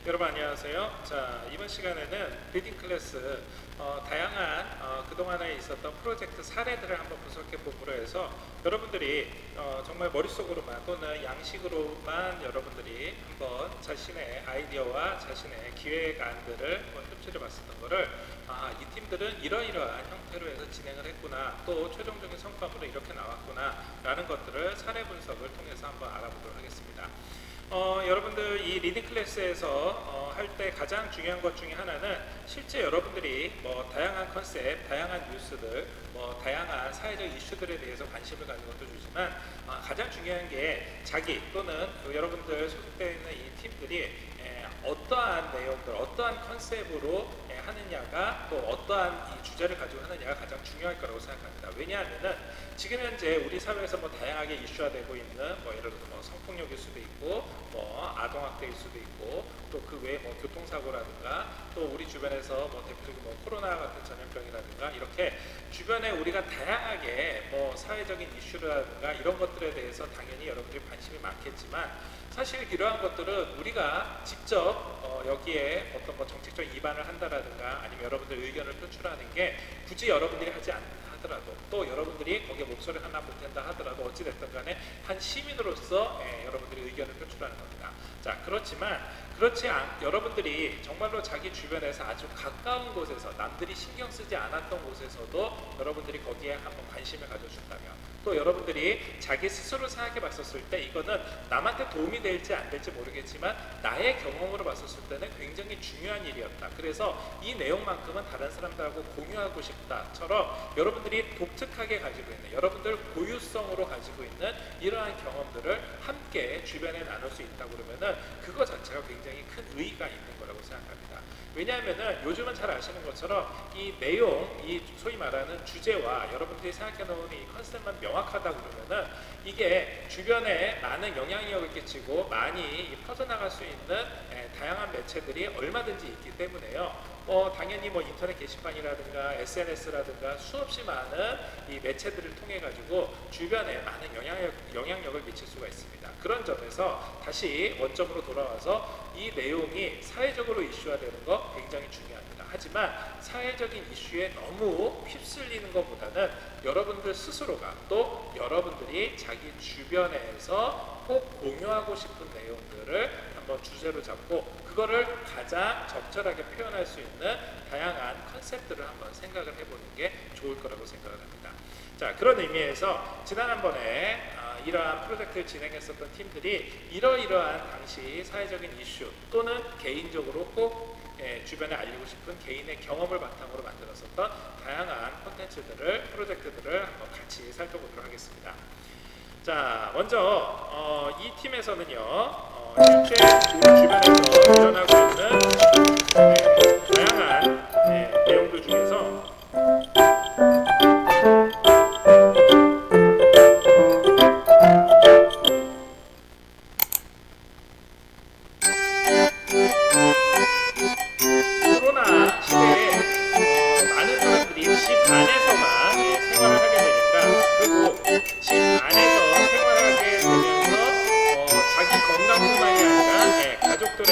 여러분 안녕하세요. 자, 이번 시간에는 리딩 클래스 다양한 그동안에 있었던 프로젝트 사례들을 한번 분석해 보기로 해서 여러분들이 정말 머릿속으로만 또는 양식으로만 여러분들이 한번 자신의 아이디어와 자신의 기획안들을 한번 흡수해 봤었던 거를 이 팀들은 이러이러한 형태로 해서 진행을 했구나, 또 최종적인 성과물은 이렇게 나왔구나 라는 것들을 사례 분석을 통해서 한번 알아보도록 하겠습니다. 여러분들 이 리딩 클래스에서 할 때 가장 중요한 것 중에 하나는 실제 여러분들이 다양한 컨셉, 다양한 뉴스들, 다양한 사회적 이슈들에 대해서 관심을 갖는 것도 좋지만 가장 중요한 게 자기 또는 여러분들 소속되어 있는 이 팀들이 어떠한 내용들, 어떠한 컨셉으로 하느냐가, 또 어떠한 이 주제를 가지고 하느냐가 가장 중요할 거라고 생각합니다. 왜냐하면은 지금 현재 우리 사회에서 다양하게 이슈화되고 있는 예를 들어 성폭력일 수도 있고 아동학대일 수도 있고 또 그 외에 교통사고라든가 또 우리 주변에서 대표적인 코로나 같은 전염병이라든가 이렇게 주변에 우리가 다양하게 사회적인 이슈라든가 이런 것들에 대해서 당연히 여러분들이 관심이 많겠지만 사실 이러한 것들은 우리가 직접 여기에 어떤 정책적 입안을 한다라든가 아니면 여러분들 의견을 표출하는 게 굳이 여러분들이 하지 않더라도 또 여러분들이 거기에 목소리를 하나 보탠다 하더라도 어찌됐든 간에 한 시민으로서 여러분들이 의견을 표출하는 겁니다. 자, 그렇지만 여러분들이 정말로 자기 주변에서 아주 가까운 곳에서 남들이 신경 쓰지 않았던 곳에서도 여러분들이 거기에 한번 관심을 가져준다면 또 여러분들이 자기 스스로 생각해 봤었을 때 이거는 남한테 도움이 될지 안 될지 모르겠지만 나의 경험으로 봤었을 때는 굉장히 중요한 일이었다. 그래서 이 내용만큼은 다른 사람들하고 공유하고 싶다처럼 여러분들이 독특하게 가지고 있는 여러분들 고유성으로 가지고 있는 이러한 경험들을 함께 주변에 나눌 수 있다고 그러면은 그거 자체가 굉장히 큰 의의가 있는 거라고 생각합니다. 왜냐하면은 요즘은 잘 아시는 것처럼 이 내용, 이 소위 말하는 주제와 여러분들이 생각해 놓은 이 컨셉만 명확하다 그러면은 이게 주변에 많은 영향력을 끼치고 많이 퍼져나갈 수 있는 다양한 매체들이 얼마든지 있기 때문에요. 당연히 인터넷 게시판이라든가 SNS라든가 수없이 많은 이 매체들을 통해 가지고 주변에 많은 영향력을 미칠 수가 있습니다. 그런 점에서 다시 원점으로 돌아와서 이 내용이 사회적으로 이슈화되는 거 굉장히 중요합니다. 하지만 사회적인 이슈에 너무 휩쓸리는 것보다는 여러분들 스스로가 또 여러분들이 자기 주변에서 꼭 공유하고 싶은 내용들을 한번 주제로 잡고 그거를 가장 적절하게 표현할 수 있는 다양한 컨셉들을 한번 생각을 해보는 게 좋을 거라고 생각을 합니다. 자, 그런 의미에서 지난 한 번에 이러한 프로젝트를 진행했었던 팀들이 이러이러한 당시 사회적인 이슈 또는 개인적으로 꼭 주변에 알리고 싶은 개인의 경험을 바탕으로 만들었었던 다양한 콘텐츠들을, 프로젝트들을 한번 같이 살펴보도록 하겠습니다. 자, 먼저 이 팀에서는요 실제 우리 주변에서 일어나고 있는 다양한 내용들 중에서 코로나 시대에 많은 사람들이 집 안에서만 생활을 하게 되니까 그리고 집 안에서 생활하게 되면서 자기 건강뿐만이 아니라 가족들의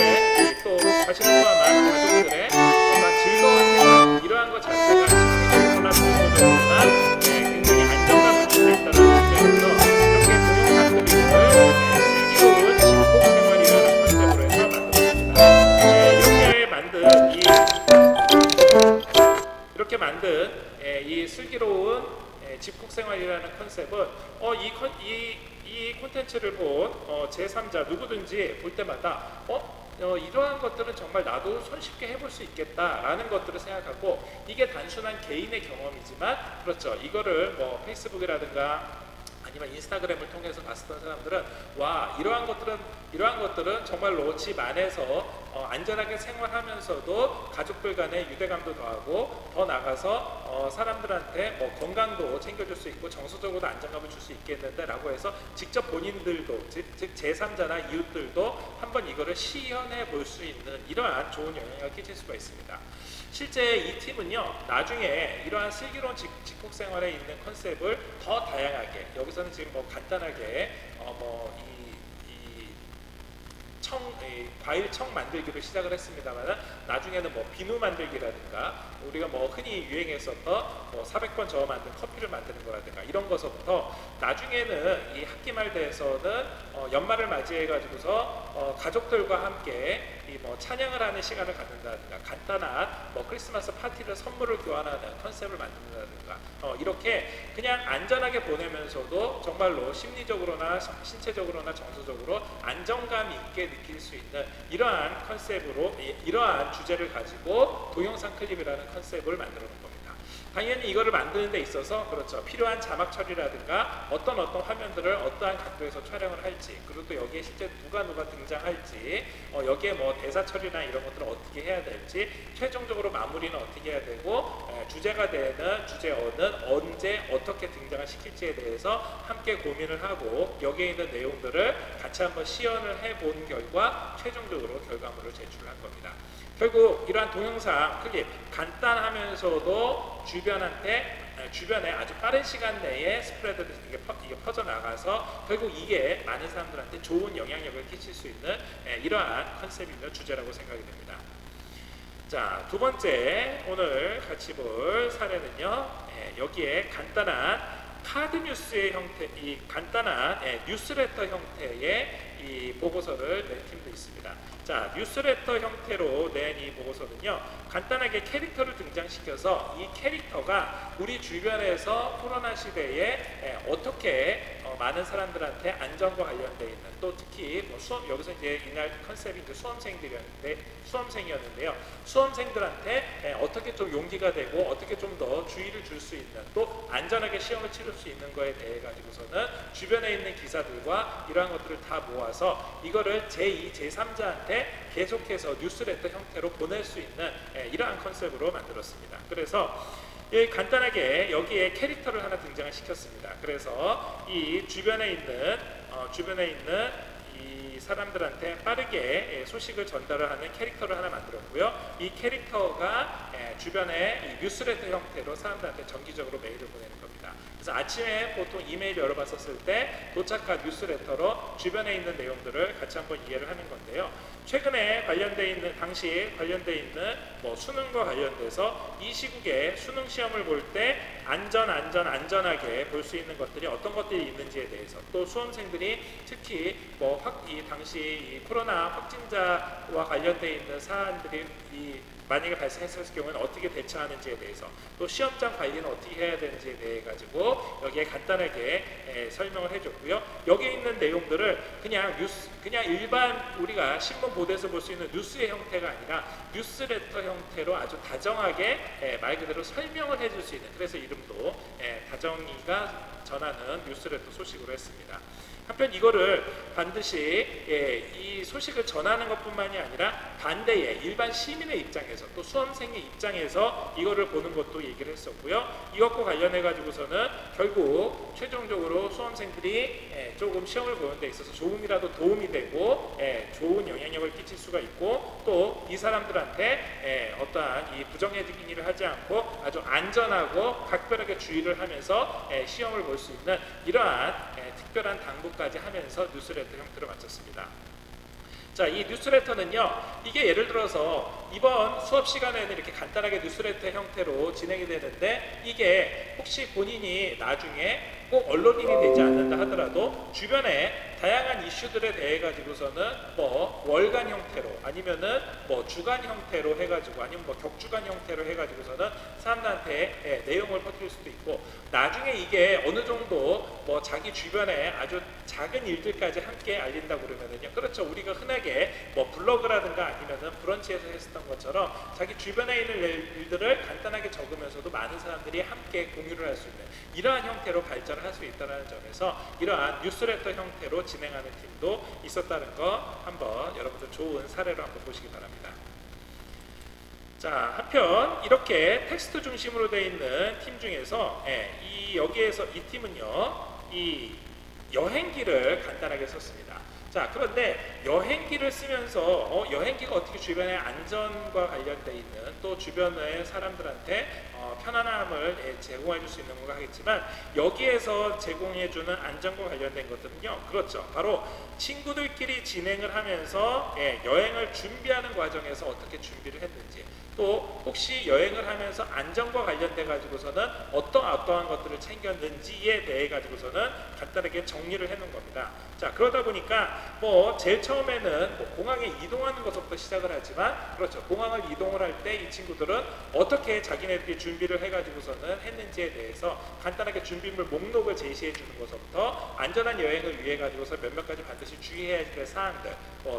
또 자신을 포함한 가족들의 정말 즐거운 생활 이러한 것 자체가 심리적으로나 정서적으로나 굉장히 안정감을 줄 수 있다는 측면에서 이렇게 동영상들을 슬기로운 집콕 생활이라는 컨셉으로 해서 이렇게 만든 이 슬기로운 집콕 생활이라는 컨셉은 이 콘텐츠를 본 제3자 누구든지 볼 때마다 이러한 것들은 정말 나도 손쉽게 해볼 수 있겠다라는 것들을 생각하고 이게 단순한 개인의 경험이지만 그렇죠. 이거를 페이스북이라든가 아니면 인스타그램을 통해서 봤었던 사람들은 와 이러한 것들은 정말로 집 안에서 안전하게 생활하면서도 가족들 간의 유대감도 더하고 더 나가서 사람들한테 건강도 챙겨줄 수 있고 정서적으로도 안정감을 줄 수 있겠는데 라고 해서 직접 본인들도 즉 제3자나 이웃들도 한번 이거를 시연해 볼 수 있는 이러한 좋은 영향을 끼칠 수가 있습니다. 실제 이 팀은요 나중에 이러한 슬기로운 집콕 생활에 있는 컨셉을 더 다양하게 여기서는 지금 간단하게 이 과일청 만들기로 시작을 했습니다만 나중에는 뭐 비누 만들기라든가 우리가 뭐 흔히 유행했었던 뭐 400번 저어 만든 커피를 만드는 거라든가 이런 것서부터 나중에는 이 학기 말 돼서는 연말을 맞이해 가지고서 가족들과 함께 이 뭐 찬양을 하는 시간을 갖는다든가 간단한 뭐 크리스마스 파티를 선물을 교환하는 컨셉을 만든다든가 이렇게 그냥 안전하게 보내면서도 정말로 심리적으로나 신체적으로나 정서적으로 안정감 있게 느낄 수 있는 이러한 컨셉으로 이러한 주제를 가지고 동영상 클립이라는 컨셉을 만들어 놓은 겁니다. 당연히 이거를 만드는 데 있어서 그렇죠. 필요한 자막 처리라든가 어떤 화면들을 어떠한 각도에서 촬영을 할지 그리고 또 여기에 실제 누가 등장할지 여기에 뭐 대사 처리나 이런 것들을 어떻게 해야 될지 최종적으로 마무리는 어떻게 해야 되고 주제가 되는 주제어는 언제 어떻게 등장을 시킬지에 대해서 함께 고민을 하고 여기에 있는 내용들을 같이 한번 시연을 해본 결과 최종적으로 결과물을 제출한 겁니다. 결국 이러한 동영상 클립 간단하면서도 주변에 아주 빠른 시간 내에 스프레드 이게 퍼져나가서 결국 이게 많은 사람들한테 좋은 영향력을 끼칠 수 있는 이러한 컨셉이며 주제라고 생각이 됩니다. 자, 두 번째 오늘 같이 볼 사례는요. 여기에 간단한 카드 뉴스의 형태, 이 간단한 뉴스레터 형태의 이 보고서를 낸 팀도 있습니다. 자, 뉴스레터 형태로 낸 이 보고서는요, 간단하게 캐릭터를 등장시켜서 이 캐릭터가 우리 주변에서 코로나 시대에 어떻게 많은 사람들한테 안전과 관련되어 있는 또 특히 뭐 여기서 이제 이날 컨셉이 이제 수험생이었는데요. 수험생들한테 어떻게 좀 용기가 되고 어떻게 좀 더 주의를 줄 수 있는 또 안전하게 시험을 치를 수 있는 거에 대해 가지고서는 주변에 있는 기사들과 이러한 것들을 다 모아서 이거를 제2, 제3자한테 계속해서 뉴스레터 형태로 보낼 수 있는 이러한 컨셉으로 만들었습니다. 그래서 간단하게 여기에 캐릭터를 하나 등장을 시켰습니다. 그래서 이 주변에 있는 이 사람들한테 빠르게 소식을 전달을 하는 캐릭터를 하나 만들었고요. 이 캐릭터가 주변에 이 뉴스레터 형태로 사람들한테 정기적으로 메일을 보내는 겁니다. 그래서 아침에 보통 이메일 열어봤었을 때 도착한 뉴스레터로 주변에 있는 내용들을 같이 한번 이해를 하는 건데요. 최근에 당시에 관련돼 있는 뭐 수능과 관련돼서 이 시국에 수능 시험을 볼 때 안전하게 볼 수 있는 것들이 어떤 것들이 있는지에 대해서 또 수험생들이 특히 뭐 이 당시 이 코로나 확진자와 관련돼 있는 사안들이 만약에 발생했을 경우에는 어떻게 대처하는지에 대해서 또 시험장 관리는 어떻게 해야 되는지에 대해 가지고 여기에 간단하게 설명을 해줬고요. 여기에 있는 내용들을 그냥 일반 우리가 신문 보도에서 볼 수 있는 뉴스의 형태가 아니라 뉴스레터 형태로 아주 다정하게 말 그대로 설명을 해줄 수 있는 그래서 이름도 다정이가 전하는 뉴스레터 소식으로 했습니다. 한편 이거를 반드시 이 소식을 전하는 것뿐만이 아니라 반대에 일반 시민의 입장에서 또 수험생의 입장에서 이거를 보는 것도 얘기를 했었고요. 이것과 관련해 가지고서는 결국 최종적으로 수험생들이 조금 시험을 보는 데 있어서 조금이라도 도움이 되고 좋은 영향력을 끼칠 수가 있고 또 이 사람들한테 어떠한 이 부정적인 일을 하지 않고 아주 안전하고 각별하게 주의를 하면서 시험을 볼 수 있는 이러한 특별한 당부까지 하면서 뉴스레터 형태로 마쳤습니다. 자, 이 뉴스레터는요, 이게 예를 들어서 이번 수업 시간에는 이렇게 간단하게 뉴스레터 형태로 진행이 되는데 이게 혹시 본인이 나중에 꼭 언론인이 되지 않는다 하더라도 주변에 다양한 이슈들에 대해 가지고서는 뭐 월간 형태로 아니면은 뭐 주간 형태로 해가지고 아니면 뭐 격주간 형태로 해가지고서는 사람들한테 내용을 퍼뜨릴 수도 있고 나중에 이게 어느 정도 뭐 자기 주변에 아주 작은 일들까지 함께 알린다고 그러면은요, 그렇죠, 우리가 흔하게 뭐 블로그라든가 아니면은 브런치에서 했었던 것처럼 자기 주변에 있는 일들을 간단하게 적으면서도 많은 사람들이 함께 공유를 할 수 있는 이러한 형태로 발전을 할 수 있다는 점에서 이러한 뉴스레터 형태로 진행하는 팀도 있었다는 거 한번 여러분들 좋은 사례로 한번 보시기 바랍니다. 자, 한편 이렇게 텍스트 중심으로 되어 있는 팀 중에서 여기에서 이 팀은요, 이 여행기를 간단하게 썼습니다. 자, 그런데 여행기를 쓰면서 여행기가 어떻게 주변의 안전과 관련돼 있는 또 주변의 사람들한테 편안함을 제공해 줄 수 있는 건가 하겠지만 여기에서 제공해 주는 안전과 관련된 것들은요, 그렇죠, 바로 친구들끼리 진행을 하면서 여행을 준비하는 과정에서 어떻게 준비를 했는지, 또 혹시 여행을 하면서 안전과 관련돼 가지고서는 어떠한 것들을 챙겼는지에 대해 가지고서는 간단하게 정리를 해 놓은 겁니다. 자, 그러다 보니까 뭐 제일 처음에는 뭐 공항에 이동하는 것부터 시작을 하지만, 그렇죠, 공항을 이동을 할 때 이 친구들은 어떻게 자기네들이 준비를 해 가지고서는 했는지에 대해서 간단하게 준비물 목록을 제시해 주는 것부터 안전한 여행을 위해 가지고서 몇몇 가지 반드시 주의해야 될 사항들,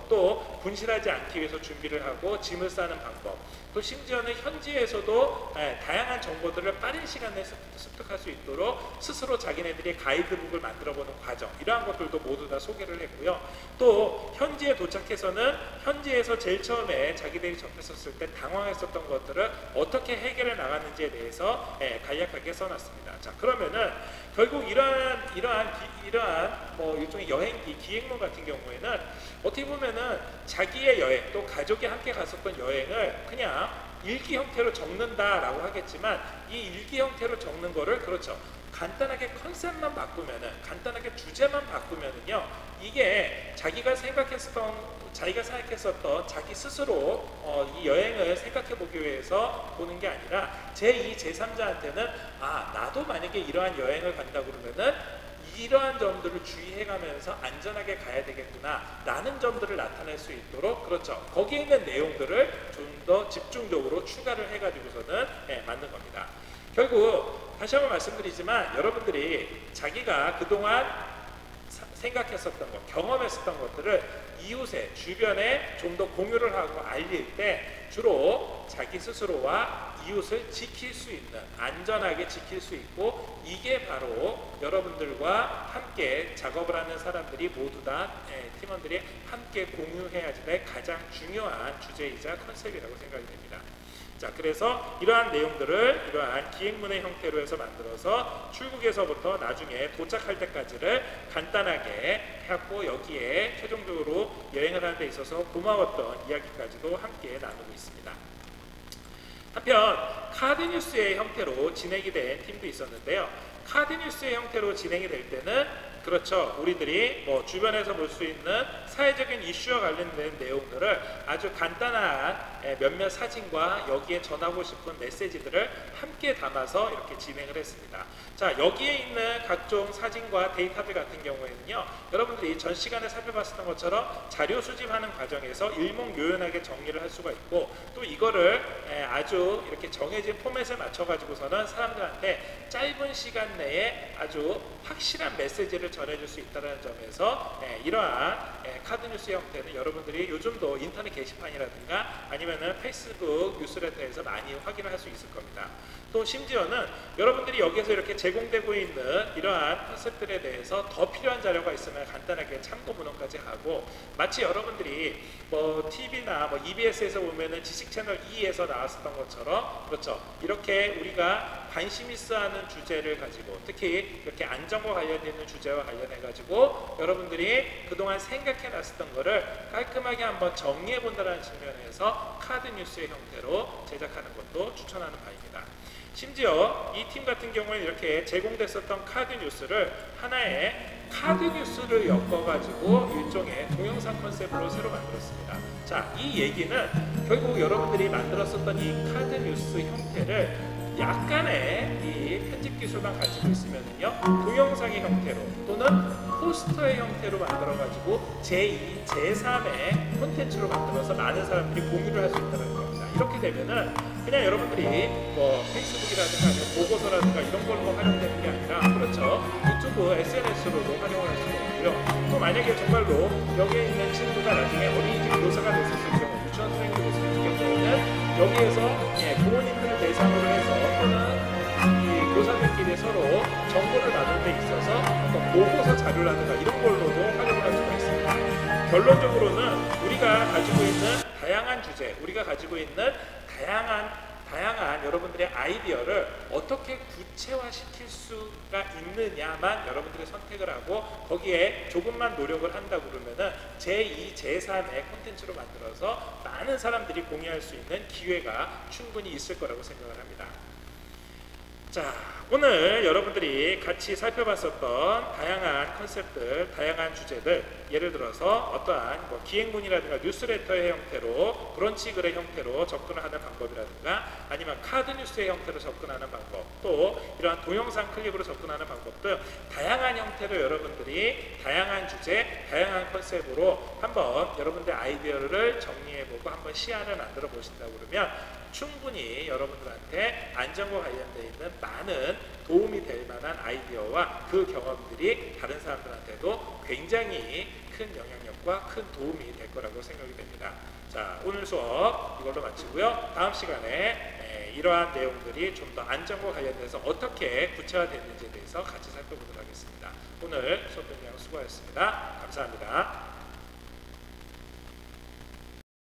또 분실하지 않기 위해서 준비를 하고 짐을 싸는 방법, 또 심지어는 현지에서도 다양한 정보들을 빠른 시간 내에 습득할 수 있도록 스스로 자기네들이 가이드북을 만들어보는 과정, 이러한 것들도 모두 다 소개를 했고요. 또 현지에 도착해서는 현지에서 제일 처음에 자기들이 접했었을 때 당황했었던 것들을 어떻게 해결해 나갔는지에 대해서 간략하게 써놨습니다. 자, 그러면은 결국 이러한 뭐 일종의 여행기, 기획문 같은 경우에는 어떻게 보면은 자기의 여행, 또 가족이 함께 갔었던 여행을 그냥 일기 형태로 적는다라고 하겠지만, 이 일기 형태로 적는 거를, 그렇죠, 간단하게 컨셉만 바꾸면은, 간단하게 주제만 바꾸면은요, 이게 자기가 생각했었던 자기 스스로 이 여행을 생각해 보기 위해서 보는 게 아니라 제2, 제3자한테는 나도 만약에 이러한 여행을 간다 그러면은 이러한 점들을 주의해 가면서 안전하게 가야 되겠구나 라는 점들을 나타낼 수 있도록, 그렇죠, 거기에 있는 내용들을 좀 더 집중적으로 추가를 해 가지고서는 만든 겁니다. 결국 다시 한번 말씀드리지만, 여러분들이 자기가 그동안 생각했었던 것, 경험했었던 것들을 이웃에, 주변에 좀 더 공유를 하고 알릴 때 주로 자기 스스로와 이웃을 지킬 수 있는, 안전하게 지킬 수 있고, 이게 바로 여러분들과 함께 작업을 하는 사람들이 모두 다 팀원들이 함께 공유해야 될 가장 중요한 주제이자 컨셉이라고 생각이 됩니다. 자, 그래서 이러한 내용들을 이러한 기획문의 형태로 해서 만들어서 출국에서부터 나중에 도착할 때까지를 간단하게 하고, 여기에 최종적으로 여행을 하는 데 있어서 고마웠던 이야기까지도 함께 나누고 있습니다. 한편 카드뉴스의 형태로 진행이 된 팀도 있었는데요. 카드뉴스의 형태로 진행이 될 때는, 그렇죠, 우리들이 뭐 주변에서 볼 수 있는 사회적인 이슈와 관련된 내용들을 아주 간단한 몇몇 사진과 여기에 전하고 싶은 메시지들을 함께 담아서 이렇게 진행을 했습니다. 자, 여기에 있는 각종 사진과 데이터들 같은 경우에는요, 여러분들이 전 시간에 살펴봤었던 것처럼 자료 수집하는 과정에서 일목요연하게 정리를 할 수가 있고, 또 이거를 아주 이렇게 정해진 포맷에 맞춰 가지고서는 사람들한테 짧은 시간 내에 아주 확실한 메시지를 전해줄 수 있다는 점에서 이러한 카드뉴스 형태는 여러분들이 요즘도 인터넷 게시판이라든가 아니면은 페이스북 뉴스레터에서 많이 확인을 할 수 있을 겁니다. 또 심지어는 여러분들이 여기에서 이렇게 제공되고 있는 이러한 컨셉들에 대해서 더 필요한 자료가 있으면 간단하게 참고 문헌까지 하고, 마치 여러분들이 뭐 TV나 뭐 EBS에서 보면은 지식 채널 2에서 나왔었던 것처럼, 그렇죠, 이렇게 우리가 관심 있어 하는 주제를 가지고, 특히 이렇게 안전과 관련된 있는 주제와 관련해 가지고 여러분들이 그동안 생각해 놨었던 거를 깔끔하게 한번 정리해 본다는 측면에서 카드뉴스의 형태로 제작하는 것도 추천하는 바입니다. 심지어 이 팀 같은 경우는 이렇게 제공됐었던 카드뉴스를 하나의 카드뉴스를 엮어가지고 일종의 동영상 컨셉으로 새로 만들었습니다. 자, 이 얘기는 결국 여러분들이 만들었었던 이 카드뉴스 형태를 약간의 이 편집 기술만 가지고 있으면요, 동영상의 형태로 또는 포스터의 형태로 만들어가지고 제2, 제3의 콘텐츠로 만들어서 많은 사람들이 공유를 할 수 있다는 겁니다. 이렇게 되면은 그냥 여러분들이 뭐 페이스북이라든가 보고서라든가 이런 걸로 활용되는 게 아니라, 그렇죠, 유튜브, SNS로도 활용을 할 수가 있고요. 또 만약에 정말로 여기에 있는 친구가 나중에 어린이집 교사가 됐었을 경우, 유치원 선생님이 됐었을 경우에는 여기에서 부모님들을 대상으로 해서 또는 이 교사들끼리 서로 정보를 나누는 데 있어서 어떤 보고서 자료라든가 이런 걸로도 활용을 할 수가 있습니다. 결론적으로는 우리가 가지고 있는 다양한 주제, 우리가 가지고 있는 다양한 다양한 여러분들의 아이디어를 어떻게 구체화시킬 수가 있느냐만 여러분들이 선택을 하고 거기에 조금만 노력을 한다고 그러면은 제2, 제3의 콘텐츠로 만들어서 많은 사람들이 공유할 수 있는 기회가 충분히 있을 거라고 생각을 합니다. 자, 오늘 여러분들이 같이 살펴봤었던 다양한 컨셉들, 다양한 주제들, 예를 들어서 어떠한 기획문이라든가 뉴스레터의 형태로 브런치 글의 형태로 접근을 하는 방법이라든가 아니면 카드 뉴스의 형태로 접근하는 방법, 또 이러한 동영상 클립으로 접근하는 방법 등 다양한 형태로 여러분들이 다양한 주제, 다양한 컨셉으로 한번 여러분들의 아이디어를 정리해보고 한번 시안을 만들어 보신다고 그러면 충분히 여러분들한테 안전과 관련되어 있는 많은 도움이 될 만한 아이디어와 그 경험들이 다른 사람들한테도 굉장히 큰 영향력과 큰 도움이 될 거라고 생각이 됩니다. 자, 오늘 수업 이걸로 마치고요. 다음 시간에 이러한 내용들이 좀 더 안전과 관련돼서 어떻게 구체화됐는지에 대해서 같이 살펴보도록 하겠습니다. 오늘 수업 굉장히 수고하셨습니다. 감사합니다.